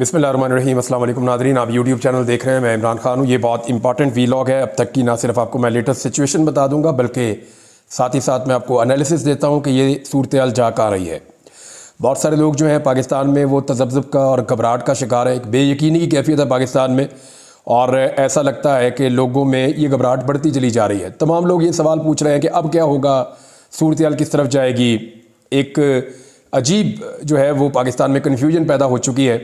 बिस्मिल्लाहिर्रहमानिर्रहीम। अस्सलाम वालेकुम नाज़रीन, आप यूट्यूब चैनल देख रहे हैं। मैं इमरान खान हूँ। ये बहुत इंपॉर्टेंट वीलॉग है। अब तक की ना सिर्फ आपको मैं लेटेस्ट सिचुएशन बता दूंगा, बल्कि साथ ही साथ मैं आपको एनालिसिस देता हूँ कि ये सूरत हाल जा कहाँ रही है। बहुत सारे लोग जो हैं पाकिस्तान में वो तज़ब्ज़ुब का और घबराहट का शिकार है। एक बेयकीनी की कैफियत है पाकिस्तान में, और ऐसा लगता है कि लोगों में ये घबराहट बढ़ती चली जा रही है। तमाम लोग ये सवाल पूछ रहे हैं कि अब क्या होगा, सूरत हाल किस तरफ जाएगी। एक अजीब जो है वो पाकिस्तान में कन्फ्यूजन पैदा हो चुकी है,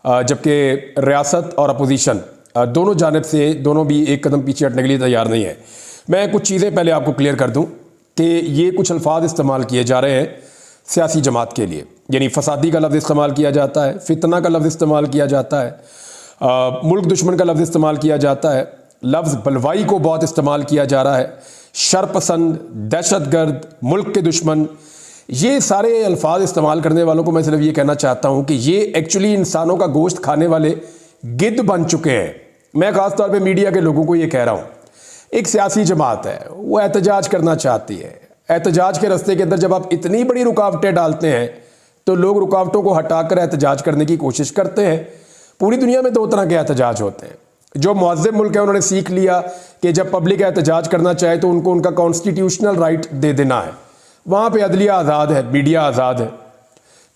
जबकि रियासत और अपोजिशन दोनों जानिब से दोनों भी एक कदम पीछे हटने के लिए तैयार नहीं है। मैं कुछ चीज़ें पहले आपको क्लियर कर दूं कि ये कुछ अल्फाज इस्तेमाल किए जा रहे हैं सियासी जमात के लिए, यानी फसादी का लफ्ज़ इस्तेमाल किया जाता है, फितना का लफ्ज़ इस्तेमाल किया जाता है, मुल्क दुश्मन का लफ्ज़ इस्तेमाल किया जाता है, लफ्ज़ बलवाई को बहुत इस्तेमाल किया जा रहा है, शरपसंद, दहशतगर्द, मुल्क के दुश्मन। ये सारे अल्फाज इस्तेमाल करने वालों को मैं सिर्फ ये कहना चाहता हूँ कि ये एक्चुअली इंसानों का गोश्त खाने वाले गिद्ध बन चुके हैं। मैं ख़ास तौर पे मीडिया के लोगों को ये कह रहा हूँ, एक सियासी जमात है, वो एहतजाज करना चाहती है। एहतजाज के रास्ते के अंदर जब आप इतनी बड़ी रुकावटें डालते हैं तो लोग रुकावटों को हटाकर एहतजाज करने की कोशिश करते हैं। पूरी दुनिया में दो तरह के एहतजाज होते हैं। जो मुअज़्ज़म मुल्क है उन्होंने सीख लिया कि जब पब्लिक एहतजाज करना चाहे तो उनको उनका कॉन्स्टिट्यूशनल राइट दे देना है। वहाँ पे अदलिया आज़ाद है, मीडिया आज़ाद है,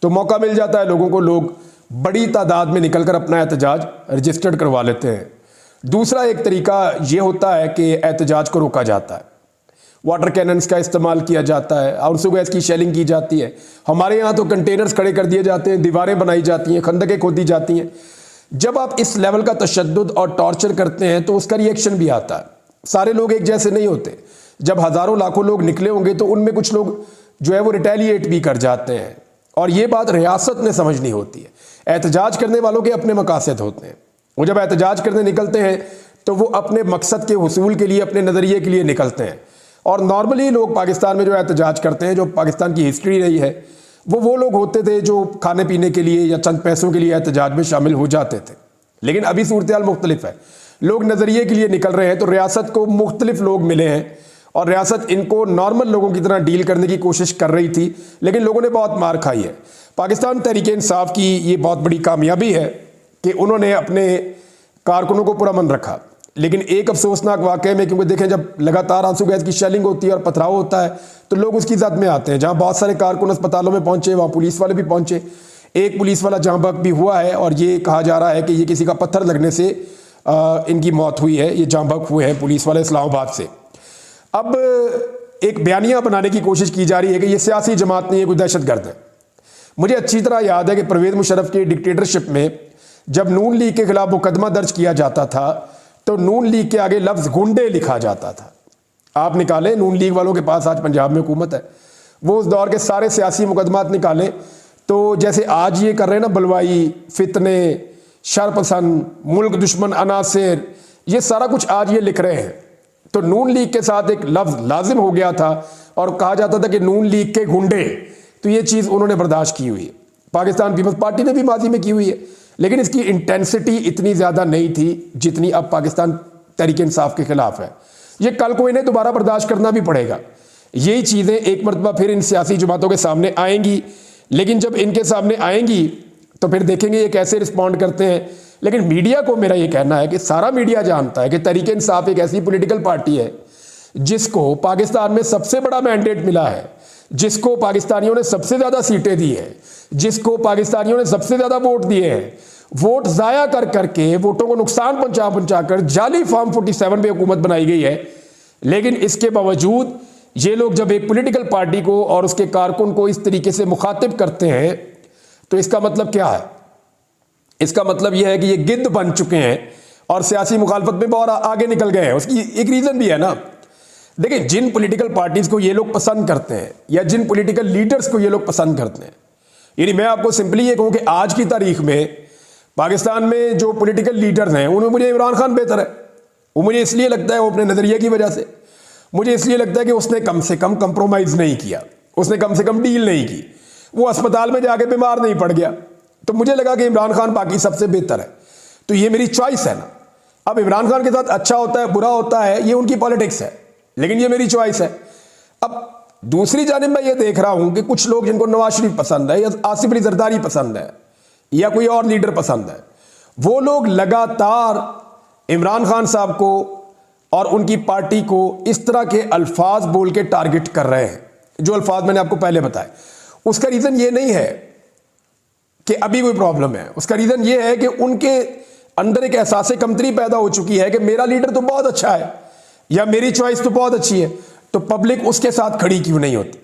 तो मौका मिल जाता है लोगों को, लोग बड़ी तादाद में निकलकर अपना एहतजाज रजिस्टर्ड करवा लेते हैं। दूसरा एक तरीका ये होता है कि एहतजाज को रोका जाता है, वाटर कैनन्स का इस्तेमाल किया जाता है, आंसू गैस की शेलिंग की जाती है। हमारे यहाँ तो कंटेनर्स खड़े कर दिए जाते हैं, दीवारें बनाई जाती हैं, खंदकें खोदी जाती हैं। जब आप इस लेवल का तशद्दुद और टॉर्चर करते हैं तो उसका रिएक्शन भी आता है। सारे लोग एक जैसे नहीं होते। जब हज़ारों लाखों लोग निकले होंगे तो उनमें कुछ लोग जो है वो रिटेलिएट भी कर जाते हैं, और ये बात रियासत ने समझनी होती है। एहतजाज करने वालों के अपने मकासद होते हैं। वो जब एहतजाज करने निकलते हैं तो वो अपने मकसद के हुसूल के लिए, अपने नज़रिए के लिए निकलते हैं। और नॉर्मली लोग पाकिस्तान में जो एहतजाज करते हैं, जो पाकिस्तान की हिस्ट्री रही है, वो लोग होते थे जो खाने पीने के लिए या चंद पैसों के लिए एहतजाज में शामिल हो जाते थे। लेकिन अभी सूरत हाल मुख्तलिफ है, लोग नज़रिए के लिए निकल रहे हैं। तो रियासत को मुख्तलिफ लोग मिले हैं और रियासत इनको नॉर्मल लोगों की तरह डील करने की कोशिश कर रही थी, लेकिन लोगों ने बहुत मार खाई है। पाकिस्तान तहरीक इंसाफ की ये बहुत बड़ी कामयाबी है कि उन्होंने अपने कारकुनों को पुरअमन रखा। लेकिन एक अफसोसनाक वाक़े में, क्योंकि देखें जब लगातार आंसू गैस की शेलिंग होती है और पथराव होता है तो लोग उसकी ज़द में आते हैं। जहाँ बहुत सारे कारकुन अस्पतालों में पहुँचे वहाँ पुलिस वाले भी पहुँचे। एक पुलिस वाला जहाँ बहक भी हुआ है और ये कहा जा रहा है कि ये किसी का पत्थर लगने से इनकी मौत हुई है। ये जहाँ बहक हुए हैं पुलिस वाले इस्लामाबाद से। अब एक बयानिया बनाने की कोशिश की जा रही है कि ये सियासी जमात नहीं है, कोई दहशतगर्द है। मुझे अच्छी तरह याद है कि परवेज़ मुशर्रफ की डिक्टेटरशिप में जब नून लीग के खिलाफ मुकदमा दर्ज किया जाता था तो नून लीग के आगे लफ्ज़ गुंडे लिखा जाता था। आप निकालें, नून लीग वालों के पास आज पंजाब में हुकूमत है, वो उस दौर के सारे सियासी मुकदमात निकालें तो जैसे आज ये कर रहे हैं ना, बलवाई, फितने, शरपसंद, मुल्क दुश्मन अनासिर, ये सारा कुछ आज ये लिख रहे हैं। तो नून लीग के साथ एक लफ्ज़ लाजिम हो गया था और कहा जाता था कि नून लीग के गुंडे। तो ये चीज़ उन्होंने बर्दाश्त की हुई है। पाकिस्तान पीपल्स पार्टी ने भी माजी में की हुई है, लेकिन इसकी इंटेंसिटी इतनी ज़्यादा नहीं थी जितनी अब पाकिस्तान तहरीक इंसाफ के खिलाफ है। ये कल को इन्हें दोबारा बर्दाश्त करना भी पड़ेगा। यही चीज़ें एक मरतबा फिर इन सियासी जमातों के सामने आएंगी, लेकिन जब इनके सामने आएंगी तो फिर देखेंगे ये कैसे रिस्पॉन्ड करते हैं। लेकिन मीडिया को मेरा ये कहना है कि सारा मीडिया जानता है कि तहरीक इंसाफ एक ऐसी पॉलिटिकल पार्टी है जिसको पाकिस्तान में सबसे बड़ा मैंडेट मिला है, जिसको पाकिस्तानियों ने सबसे ज़्यादा सीटें दी हैं, जिसको पाकिस्तानियों ने सबसे ज़्यादा वोट दिए हैं। वोट ज़ाया कर करके, वोटों को नुकसान पहुंचा कर जाली फॉर्म 47 पे हुकूमत बनाई गई है। लेकिन इसके बावजूद ये लोग जब एक पॉलिटिकल पार्टी को और उसके कारकुन को इस तरीके से मुखातिब करते हैं तो इसका मतलब क्या है? इसका मतलब यह है कि ये गिद्ध बन चुके हैं और सियासी मुखालफत में बहुत आगे निकल गए हैं। उसकी एक रीज़न भी है ना। देखिए, जिन पॉलिटिकल पार्टीज को ये लोग पसंद करते हैं या जिन पॉलिटिकल लीडर्स को ये लोग पसंद करते हैं, यानी मैं आपको सिंपली ये कहूँ कि आज की तारीख में पाकिस्तान में जो पॉलिटिकल लीडर्स हैं उनमें मुझे इमरान खान बेहतर है। वो मुझे इसलिए लगता है, वो अपने नज़रिए की वजह से, मुझे इसलिए लगता है कि उसने कम से कम कंप्रोमाइज़ नहीं किया, उसने कम से कम डील नहीं की, वो अस्पताल में जाके बीमार नहीं पड़ गया। तो मुझे लगा कि इमरान खान बाकी सबसे बेहतर है। तो ये मेरी चॉइस है ना। अब इमरान खान के साथ अच्छा होता है, बुरा होता है, ये उनकी पॉलिटिक्स है, लेकिन ये मेरी चॉइस है। अब दूसरी जानिब मैं ये देख रहा हूं कि कुछ लोग जिनको नवाज शरीफ पसंद है या आसिफ अली जरदारी पसंद है या कोई और लीडर पसंद है, वो लोग लगातार इमरान खान साहब को और उनकी पार्टी को इस तरह के अल्फाज बोल के टारगेट कर रहे हैं, जो अल्फाज मैंने आपको पहले बताए। उसका रीज़न ये नहीं है कि अभी कोई प्रॉब्लम है, उसका रीज़न ये है कि उनके अंदर एक एहसास कमतरी पैदा हो चुकी है कि मेरा लीडर तो बहुत अच्छा है या मेरी चॉइस तो बहुत अच्छी है, तो पब्लिक उसके साथ खड़ी क्यों नहीं होती।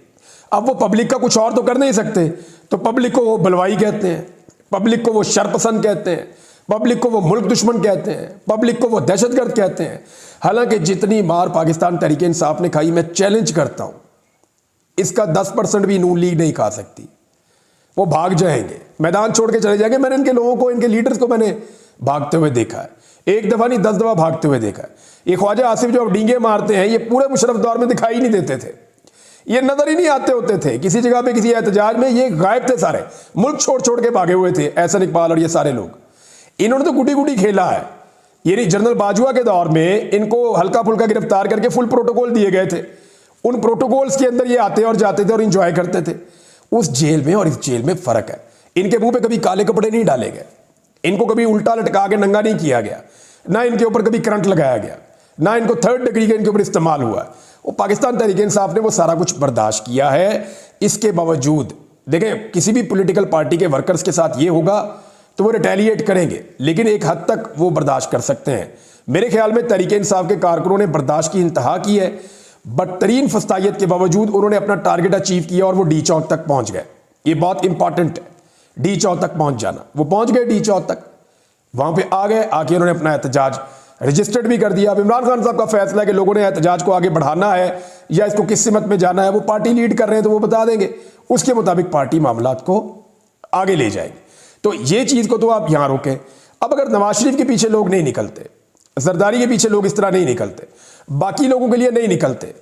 अब वो पब्लिक का कुछ और तो कर नहीं सकते, तो पब्लिक को वो बलवाई कहते हैं, पब्लिक को वो शरपसंद कहते हैं, पब्लिक को वो मुल्क दुश्मन कहते हैं, पब्लिक को वो दहशतगर्द कहते हैं। हालांकि जितनी मार पाकिस्तान तहरीक इंसाफ ने खाई, मैं चैलेंज करता हूं इसका 10% भी नून लीग नहीं खा सकती। वो भाग जाएंगे, मैदान छोड़ के चले जाएंगे। मैंने इनके लोगों को, इनके लीडर्स को मैंने भागते हुए देखा है, एक दफा नहीं 10 दफा भागते हुए देखा है। ये ख्वाजा आसिफ जो अब डींगे मारते हैं, ये पूरे मुशर्रफ दौर में दिखाई नहीं देते थे, ये नजर ही नहीं आते होते थे किसी जगह पे, किसी एहतजाज में ये गायब थे सारे, मुल्क छोड़ छोड़ के भागे हुए थे एहसन इकबाल और ये सारे लोग। इन्होंने तो गुडी गुडी खेला है। ये नहीं, जनरल बाजवा के दौर में इनको हल्का फुल्का गिरफ्तार करके फुल प्रोटोकॉल दिए गए थे, उन प्रोटोकॉल्स के अंदर ये आते और जाते थे और इंजॉय करते थे। उस जेल में और इस जेल में फर्क है। इनके मुंह पे कभी काले कपड़े नहीं डाले गए, इनको कभी उल्टा लटका के नंगा नहीं किया गया, ना इनके ऊपर कभी करंट लगाया गया, ना इनको 3rd डिग्री का इनके ऊपर इस्तेमाल हुआ। वो पाकिस्तान तहरीक इंसाफ ने वो सारा कुछ बर्दाश्त किया है। इसके बावजूद देखें, किसी भी पॉलिटिकल पार्टी के वर्कर्स के साथ ये होगा तो वो रिटेलिएट करेंगे, लेकिन एक हद तक वो बर्दाश्त कर सकते हैं। मेरे ख्याल में तहरीक इंसाफ के कारकुनों ने बर्दाश्त की इंतहा की है। बदतरीन फस्तायत के बावजूद उन्होंने अपना टारगेट अचीव किया और वो डी चौक तक पहुंच गए। ये बहुत इंपॉर्टेंट है, डी चौक तक पहुंच जाना। वो पहुंच गए डी चौक तक, वहां पे आ गए, आके उन्होंने अपना एहतजाज रजिस्टर्ड भी कर दिया। अब इमरान खान साहब का फैसला है कि लोगों ने एहतजाज को आगे बढ़ाना है या इसको किस सिमत में जाना है, वो पार्टी लीड कर रहे हैं तो वो बता देंगे, उसके मुताबिक पार्टी मामलात को आगे ले जाएगी। तो ये चीज को तो आप यहां रोकें। अब अगर नवाज शरीफ के पीछे लोग नहीं निकलते, जरदारी के पीछे लोग इस तरह नहीं निकलते, बाकी लोगों के लिए नहीं निकलते,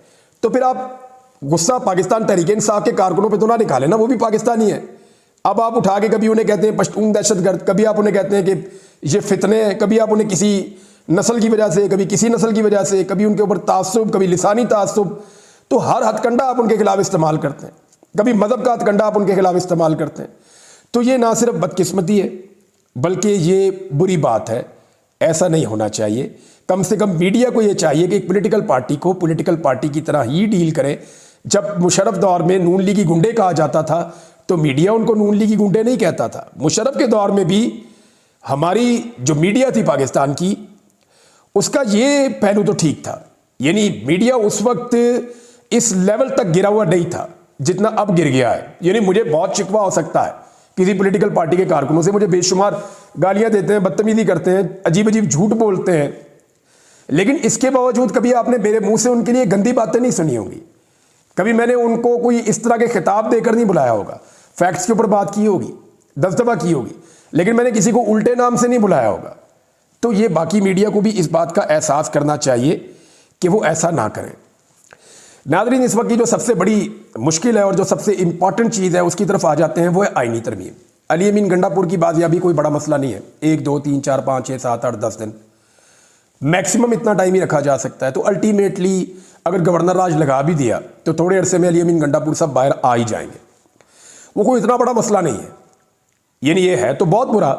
तो फिर आप गुस्सा पाकिस्तान तहरीक इंसाफ के कारकुनों पे तो ना निकालें ना, वो भी पाकिस्तानी है। अब आप उठा के कभी उन्हें कहते हैं पश्तून दहशतगर्द, कभी आप उन्हें कहते हैं कि ये फितने हैं, कभी आप उन्हें किसी नस्ल की वजह से, कभी किसी नस्ल की वजह से, कभी उनके ऊपर तासुब, कभी लिसानी तासुब, तो हर हथकंडा आप उनके खिलाफ इस्तेमाल करते हैं, कभी मजहब का हथकंडा आप उनके खिलाफ इस्तेमाल करते हैं। तो ये ना सिर्फ बदकिस्मती है बल्कि ये बुरी बात है, ऐसा नहीं होना चाहिए। कम से कम मीडिया को ये चाहिए कि एक पॉलिटिकल पार्टी को पॉलिटिकल पार्टी की तरह ही डील करे। जब मुशर्रफ दौर में नून लीगी गुंडे कहा जाता था तो मीडिया उनको नून लीगी गुंडे नहीं कहता था। मुशर्रफ के दौर में भी हमारी जो मीडिया थी पाकिस्तान की, उसका ये पहलू तो ठीक था, यानी मीडिया उस वक्त इस लेवल तक गिरा हुआ नहीं था जितना अब गिर गया है। यानी मुझे बहुत शिकवा हो सकता है किसी पॉलिटिकल पार्टी के कारकुनों से, मुझे बेशुमार गालियां देते हैं, बदतमीजी करते हैं, अजीब अजीब झूठ बोलते हैं, लेकिन इसके बावजूद कभी आपने मेरे मुंह से उनके लिए गंदी बातें नहीं सुनी होंगी, कभी मैंने उनको कोई इस तरह के खिताब देकर नहीं बुलाया होगा, फैक्ट्स के ऊपर बात की होगी, 10 दफा की होगी, लेकिन मैंने किसी को उल्टे नाम से नहीं बुलाया होगा। तो ये बाकी मीडिया को भी इस बात का एहसास करना चाहिए कि वो ऐसा ना करें। नाज़रीन, इस वक्त की जो सबसे बड़ी मुश्किल है और जो सबसे इंपॉर्टेंट चीज़ है उसकी तरफ आ जाते हैं, वो है आईनी तरमीम। अली अमीन गंडापुर की बाजियाबी कोई बड़ा मसला नहीं है, 1 2 3 4 5 6 7 8 10 दिन मैक्सिमम इतना टाइम ही रखा जा सकता है। तो अल्टीमेटली अगर गवर्नर राज लगा भी दिया तो थोड़े अरसे में अली अमीन गंडापुर सब बाहर आ ही जाएंगे, वो कोई इतना बड़ा मसला नहीं है। यानी ये है तो बहुत बुरा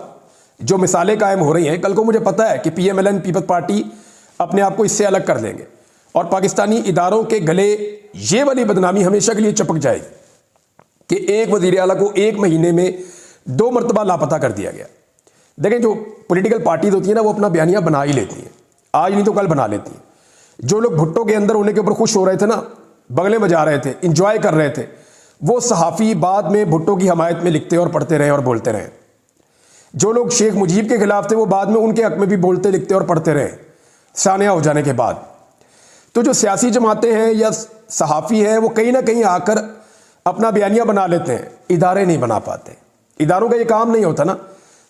जो मिसालें कायम हो रही हैं। कल को मुझे पता है कि PMLN पीपल्स पार्टी अपने आप को इससे अलग कर देंगे और पाकिस्तानी इदारों के गले ये वाली बदनामी हमेशा के लिए चपक जाएगी कि एक वजीर आला को 1 महीने में 2 मरतबा लापता कर दिया गया। देखें, जो पॉलिटिकल पार्टीज होती है ना, वो अपना बयानिया बना ही लेती हैं, आज नहीं तो कल बना लेती हैं। जो लोग भुट्टो के अंदर होने के ऊपर खुश हो रहे थे ना, बगले बजा रहे थे, इंजॉय कर रहे थे, वो सहाफ़ी बाद में भुट्टो की हमायत में लिखते और पढ़ते रहे और बोलते रहे। जो लोग शेख मुजीब के खिलाफ थे वो बाद में उनके हक में भी बोलते लिखते और पढ़ते रहे सानिया हो जाने के बाद। तो जो सियासी जमातें हैं या सहाफ़ी हैं, वो कहीं ना कहीं आकर अपना बयानिया बना लेते हैं, इदारे नहीं बना पाते। इदारों का ये काम नहीं होता ना,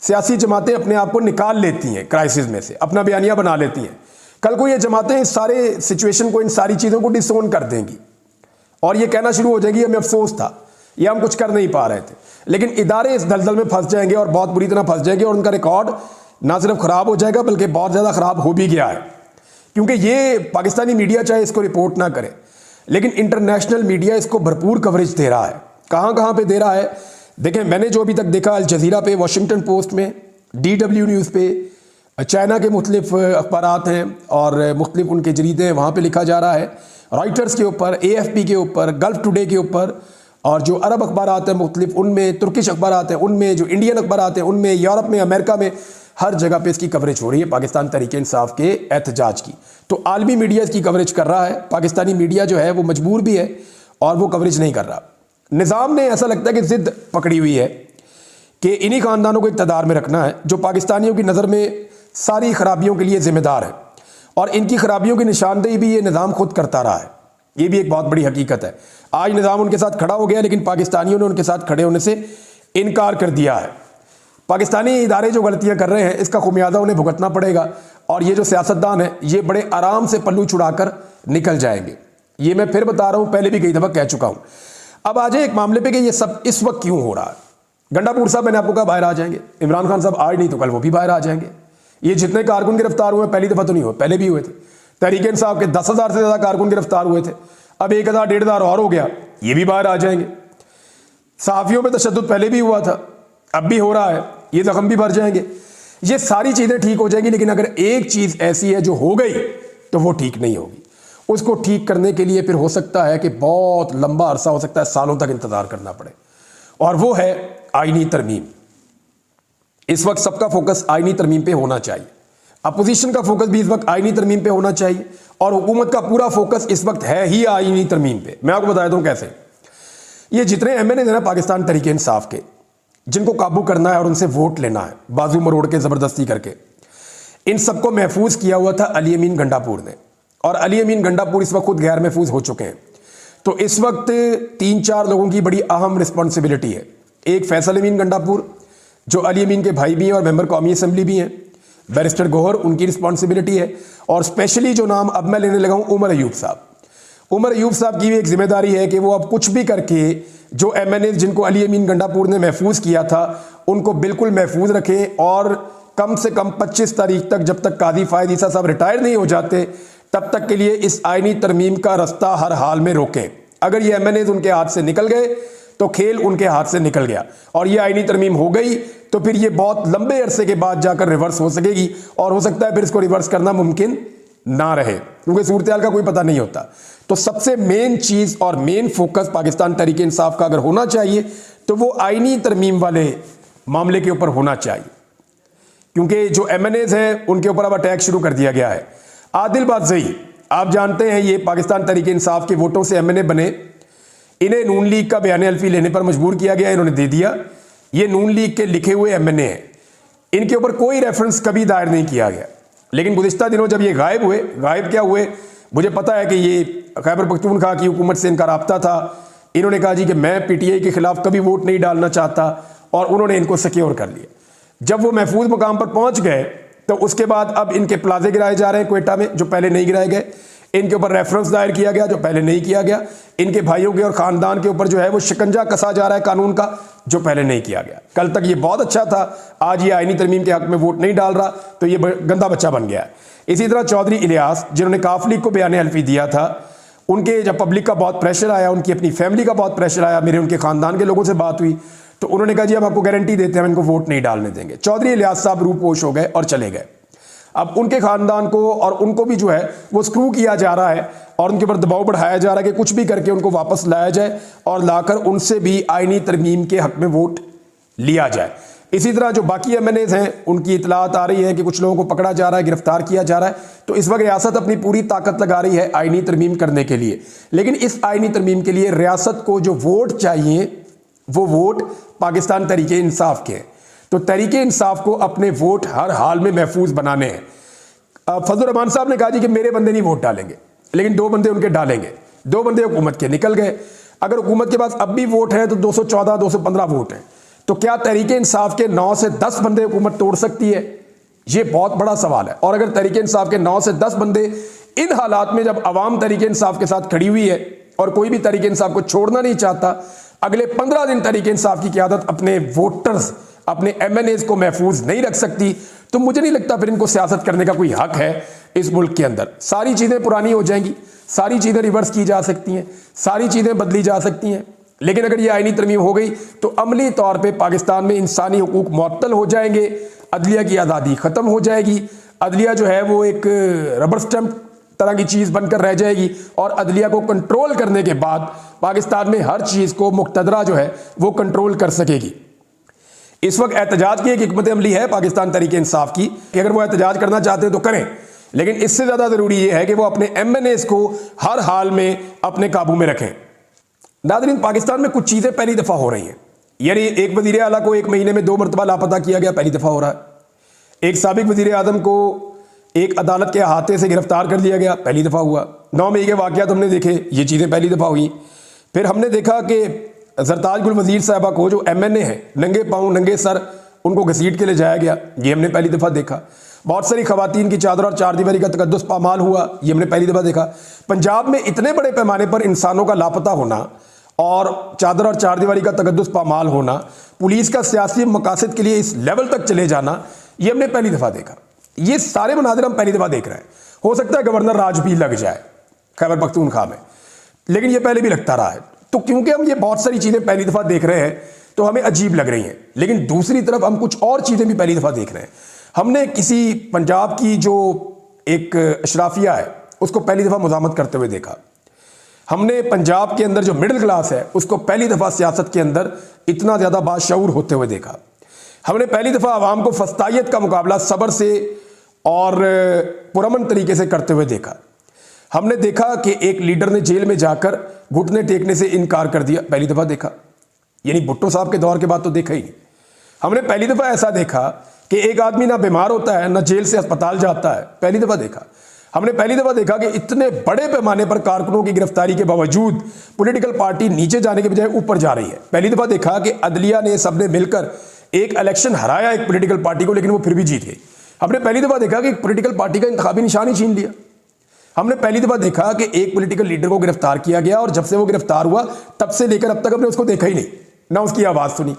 सियासी जमातें अपने आप को निकाल लेती हैं क्राइसिस में से, अपना बयानिया बना लेती हैं। कल को ये जमातें इस सारे सिचुएशन को, इन सारी चीज़ों को डिसोन कर देंगी और ये कहना शुरू हो जाएगी हमें अफसोस था या हम कुछ कर नहीं पा रहे थे। लेकिन इदारे इस दलदल में फंस जाएंगे और बहुत बुरी तरह फंस जाएंगे और उनका रिकॉर्ड ना सिर्फ ख़राब हो जाएगा बल्कि बहुत ज़्यादा ख़राब हो भी गया है। क्योंकि ये पाकिस्तानी मीडिया चाहे इसको रिपोर्ट ना करे, लेकिन इंटरनेशनल मीडिया इसको भरपूर कवरेज दे रहा है। कहाँ कहाँ पे दे रहा है? देखें, मैंने जो अभी तक देखा, अल जज़ीरा पे, वाशिंगटन पोस्ट में, DW न्यूज़ पे, चाइना के मुख्तलिफ अखबारात हैं और मुख्तलिफ उनके जरीदे हैं, वहाँ पे लिखा जा रहा है, रॉयटर्स के ऊपर, AFP के ऊपर, गल्फ टुडे के ऊपर, और जो अरब अखबारात हैं मुख्तलिफ उनमें, तुर्किश अखबारात हैं उनमें, जो इंडियन अखबारात हैं उनमें, यूरोप में, अमेरिका में, हर जगह पे इसकी कवरेज हो रही है पाकिस्तान तहरीक इंसाफ के एहतजाज की। तो आलमी मीडिया इसकी कवरेज कर रहा है, पाकिस्तानी मीडिया जो है वो मजबूर भी है और वो कवरेज नहीं कर रहा। निज़ाम ने ऐसा लगता है कि ज़िद पकड़ी हुई है कि इन्हीं ख़ानदानों को इक़्तिदार में रखना है जो पाकिस्तानियों की नज़र में सारी खराबियों के लिए ज़िम्मेदार है, और इनकी खराबियों की निशानदेही भी ये निज़ाम खुद करता रहा है। ये भी एक बहुत बड़ी हकीकत है। आज निज़ाम उनके साथ खड़ा हो गया, लेकिन पाकिस्तानियों ने उनके साथ खड़े होने से इनकार कर दिया है। पाकिस्तानी इदारे जो गलतियां कर रहे हैं इसका खुमियाजा उन्हें भुगतना पड़ेगा, और ये जो सियासतदान है ये बड़े आराम से पल्लू छुड़ाकर निकल जाएंगे। ये मैं फिर बता रहा हूँ, पहले भी कई दफ़ा कह चुका हूँ। अब आ जाए एक मामले पे कि ये सब इस वक्त क्यों हो रहा है। गंडापुर साहब, मैंने आपको कहा बाहर आ जाएंगे, इमरान खान साहब आज नहीं तो कल वो भी बाहर आ जाएंगे। ये जितने कारकुन गिरफ्तार हुए पहली दफ़ा तो नहीं हुए, पहले भी हुए थे। तहरीक इंसाफ के 10,000 से ज़्यादा कारकुन गिरफ्तार हुए थे, अब 1,000 1,500 और हो गया, ये भी बाहर आ जाएंगे। सहाफ़ियों में तशद्दुद पहले भी हुआ था, अब भी हो रहा है, ये जख्म भी भर जाएंगे। ये सारी चीज़ें ठीक हो जाएंगी, लेकिन अगर एक चीज़ ऐसी है जो हो गई तो वो ठीक नहीं होगी। उसको ठीक करने के लिए फिर हो सकता है कि बहुत लंबा अरसा, हो सकता है सालों तक इंतज़ार करना पड़े, और वो है आईनी तरमीम। इस वक्त सबका फोकस आईनी तरमीम पे होना चाहिए, अपोजिशन का फोकस भी इस वक्त आईनी तरमीम पे होना चाहिए, और हुकूमत का पूरा फोकस इस वक्त है ही आईनी तरमीम पे। मैं आपको बता दूं कैसे। ये जितने MNA हैं ना पाकिस्तान तहरीक इंसाफ के, जिनको काबू करना है और उनसे वोट लेना है बाजू मरोड़ के ज़बरदस्ती करके, इन सबको महफूज किया हुआ था अली अमीन गंडापुर ने, और अली अमीन गंडापुर इस वक्त खुद गैर महफूज हो चुके हैं। तो इस वक्त 3-4 लोगों की बड़ी अहम रिस्पॉन्सिबिलिटी है। एक फैसल अमीन गंडापुर जो अली अमीन के भाई भी हैं और मेंबर कौमी असम्बली भी हैं, बैरिस्टर गोहर, उनकी रिस्पॉन्सिबिलिटी है, और स्पेशली जो नाम अब मैं लेने लगा हूँ, उमर अयूब साहब। उमर अयूब साहब की भी एक जिम्मेदारी है कि वो अब कुछ भी करके जो MNA जिनको अली अमीन गंडापुर ने महफूज किया था उनको बिल्कुल महफूज रखें, और कम से कम 25 तारीख तक, जब तक काजी फायद ईसा साहब रिटायर नहीं हो जाते, तब तक के लिए इस आईनी तरमीम का रास्ता हर हाल में रोकें। अगर ये MNA उनके हाथ से निकल गए तो खेल उनके हाथ से निकल गया, और ये आईनी तरमीम हो गई तो फिर ये बहुत लंबे अरसे के बाद जाकर रिवर्स हो सकेगी, और हो सकता है फिर इसको रिवर्स करना मुमकिन ना रहे, क्योंकि सूरत हाल का कोई पता नहीं होता। तो सबसे मेन चीज़ और मेन फोकस पाकिस्तान तहरीक इंसाफ का अगर होना चाहिए तो वो आईनी तरमीम वाले मामले के ऊपर होना चाहिए, क्योंकि जो MNAs हैं उनके ऊपर अब अटैक शुरू कर दिया गया है। आदिल बाज़ई, आप जानते हैं, ये पाकिस्तान तहरीक इंसाफ के वोटों से MNA बने, इन्हें नून लीग का बयान हल्फी लेने पर मजबूर किया गया, इन्होंने दे दिया। ये नून लीग के लिखे हुए MNA हैं, इनके ऊपर कोई रेफरेंस कभी दायर नहीं किया गया, लेकिन गुज़िश्ता दिनों जब ये गायब हुए, गायब क्या हुए, मुझे पता है कि ये खैबर पख्तूनख्वा की हुकूमत से इनका राब्ता था। इन्होंने कहा जी कि मैं PTI के खिलाफ कभी वोट नहीं डालना चाहता, और उन्होंने इनको सिक्योर कर लिया। जब वो महफूज मुकाम पर पहुंच गए तो उसके बाद अब इनके प्लाजे गिराए जा रहे हैं क्वेटा में, जो पहले नहीं गिराए गए। इनके ऊपर रेफरेंस दायर किया गया जो पहले नहीं किया गया। इनके भाइयों के और ख़ानदान के ऊपर जो है वो शिकंजा कसा जा रहा है कानून का, जो पहले नहीं किया गया। कल तक ये बहुत अच्छा था, आज ये आईनी तरमीम के हक में वोट नहीं डाल रहा, तो ये गंदा बच्चा बन गया है। इसी तरह चौधरी इलियास, जिन्होंने काफ लीग को बयान हल्फी दिया था, उनके जब पब्लिक का बहुत प्रेशर आया, उनकी अपनी फैमिली का बहुत प्रेशर आया, मेरे उनके ख़ानदान के लोगों से बात हुई, तो उन्होंने कहा जी हम आपको गारंटी देते हैं, हम इनको वोट नहीं डालने देंगे। चौधरी इलियास साहब रूपोश हो गए और चले गए। अब उनके ख़ानदान को और उनको भी जो है वो स्क्रू किया जा रहा है, और उनके ऊपर दबाव बढ़ाया जा रहा है कि कुछ भी करके उनको वापस लाया जाए, और लाकर उनसे भी आईनी तरमीम के हक में वोट लिया जाए। इसी तरह जो बाकी MNAs हैं, उनकी इतलात आ रही है कि कुछ लोगों को पकड़ा जा रहा है, गिरफ्तार किया जा रहा है। तो इस वक्त रियासत अपनी पूरी ताकत लगा रही है आईनी तरमीम करने के लिए, लेकिन इस आईनी तरमीम के लिए रियासत को जो वोट चाहिए वो वोट पाकिस्तान तहरीक इंसाफ के हैं। तो तहरीक इंसाफ को अपने वोट हर हाल में महफूज बनाने हैं। फजल रहमान साहब ने कहा जी कि मेरे बंदे नहीं वोट डालेंगे, लेकिन 2 बंदे उनके डालेंगे। 2 बंदे हुकूमत के निकल गए। अगर हुकूमत के पास अब भी वोट है तो 214 215 वोट हैं, तो क्या तहरीक इंसाफ के 9 से 10 बंदे हुकूमत तोड़ सकती है? ये बहुत बड़ा सवाल है। और अगर तहरीक इंसाफ के 9 से 10 बंदे इन हालात में, जब अवाम तहरीक इंसाफ के साथ खड़ी हुई है और कोई भी तहरीक इंसाफ को छोड़ना नहीं चाहता, अगले 15 दिन तहरीक इंसाफ की क़यादत अपने वोटर्स, अपने MNAs को महफूज नहीं रख सकती, तो मुझे नहीं लगता फिर इनको सियासत करने का कोई हक है इस मुल्क के अंदर। सारी चीज़ें पुरानी हो जाएंगी, सारी चीज़ें रिवर्स की जा सकती हैं, सारी चीज़ें बदली जा सकती हैं। लेकिन अगर ये आईनी तरमीम हो गई तो अमली तौर पे पाकिस्तान में इंसानी हुकूक मुअत्तल हो जाएंगे, अदलिया की आज़ादी ख़त्म हो जाएगी, अदलिया जो है वो एक रबर स्टैम्प तरह की चीज़ बनकर रह जाएगी और अदलिया को कंट्रोल करने के बाद पाकिस्तान में हर चीज़ को मुक़्तदरा जो है वो कंट्रोल कर सकेगी। इस वक्त एहतजाज की एक हिकमत अमली है पाकिस्तान तहरीक इंसाफ की कि अगर वो एहतजाज करना चाहते हैं तो करें, लेकिन इससे ज़्यादा ज़रूरी ये है कि वो अपने MNAs को हर हाल में अपने काबू में रखें। नाज़रीन, पाकिस्तान में कुछ चीज़ें पहली दफ़ा हो रही हैं, यानी एक वज़ीर आला को 1 महीने में 2 मरतबा लापता किया गया, पहली दफ़ा हो रहा है। एक साबिक वज़ीर आज़म को एक अदालत के अहाते से गिरफ्तार कर लिया गया, पहली दफ़ा हुआ। 9 मई के वाक़यात हमने देखे, ये चीज़ें पहली दफ़ा हुई। फिर हमने देखा कि ज़रताज गुल वज़ीर साहबा को जो MNA है, नंगे पाँव नंगे सर उनको घसीट के ले जाया गया, ये हमने पहली दफ़ा देखा। बहुत सारी खवातीन की चादर और चारदीवारी का तकद्दुस पामाल हुआ, ये हमने पहली दफ़ा देखा। पंजाब में इतने बड़े पैमाने पर इंसानों का लापता होना और चादर और चारदीवारी का तकद्दुस पामाल होना, पुलिस का सियासी मकासद के लिए इस लेवल तक चले जाना, ये हमने पहली दफ़ा देखा। ये सारे मनाज़िर हम पहली दफ़ा देख रहे हैं। हो सकता है गवर्नर राज भी लग जाए खैबर पख्तूनख्वा में, लेकिन ये पहले भी लगता रहा है। तो क्योंकि हम ये बहुत सारी चीज़ें पहली दफ़ा देख रहे हैं तो हमें अजीब लग रही हैं, लेकिन दूसरी तरफ हम कुछ और चीज़ें भी पहली दफ़ा देख रहे हैं। हमने किसी पंजाब की जो एक अशराफिया है उसको पहली दफ़ा मुज़ामत करते हुए देखा। हमने पंजाब के अंदर जो मिडिल क्लास है उसको पहली दफ़ा सियासत के अंदर इतना ज़्यादा बाशऊर होते हुए देखा। हमने पहली दफ़ा आवाम को फस्तायत का मुकाबला सब्र से और पुरअमन तरीके से करते हुए देखा। हमने देखा कि एक लीडर ने जेल में जाकर घुटने टेकने से इनकार कर दिया, पहली दफ़ा देखा। यानी भुट्टो साहब के दौर के बाद तो देखा ही नहीं। हमने पहली दफ़ा ऐसा देखा कि एक आदमी ना बीमार होता है ना जेल से अस्पताल जाता है, पहली दफ़ा देखा। हमने पहली दफ़ा देखा कि इतने बड़े पैमाने पर कारकुनों की गिरफ्तारी के बावजूद पॉलिटिकल पार्टी नीचे जाने के बजाय ऊपर जा रही है। पहली दफ़ा देखा कि अदलिया ने सबने मिलकर एक इलेक्शन हराया एक पॉलिटिकल पार्टी को, लेकिन वो फिर भी जीत गई। हमने पहली दफ़ा देखा कि एक पॉलिटिकल पार्टी का इंतखाबी निशान ही छीन लिया। हमने पहली दफ़ा देखा कि एक पॉलिटिकल लीडर को गिरफ्तार किया गया और जब से वो गिरफ्तार हुआ तब से लेकर अब तक हमने उसको देखा ही नहीं, ना उसकी आवाज़ सुनी।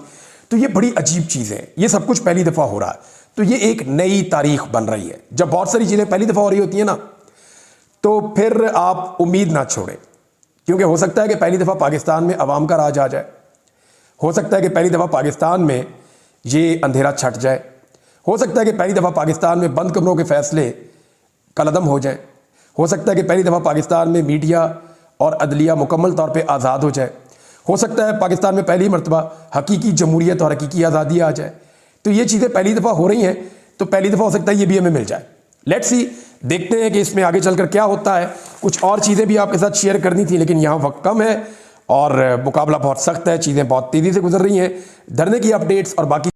तो ये बड़ी अजीब चीज़ है, ये सब कुछ पहली दफ़ा हो रहा है। तो ये एक नई तारीख बन रही है। जब बहुत सारी चीज़ें पहली दफ़ा हो रही होती हैं ना, तो फिर आप उम्मीद ना छोड़ें, क्योंकि हो सकता है कि पहली दफ़ा पाकिस्तान में अवाम का राज आ जाए, हो सकता है कि पहली दफ़ा पाकिस्तान में ये अंधेरा छट जाए, हो सकता है कि पहली दफ़ा पाकिस्तान में बंद कमरों के फैसले कलअदम हो जाए, हो सकता है कि पहली दफ़ा पाकिस्तान में मीडिया और अदलिया मुकम्मल तौर पे आज़ाद हो जाए, हो सकता है पाकिस्तान में पहली मरतबा हकीकी जमहूरियत और हकीकी आज़ादी आ जाए। तो ये चीज़ें पहली दफ़ा हो रही हैं, तो पहली दफ़ा हो सकता है ये भी हमें मिल जाए। लेट्स सी, देखते हैं कि इसमें आगे चलकर क्या होता है। कुछ और चीज़ें भी आपके साथ शेयर करनी थी, लेकिन यहाँ वक्त कम है और मुकाबला बहुत सख्त है, चीज़ें बहुत तेज़ी से गुजर रही हैं। धरने की अपडेट्स और बाकी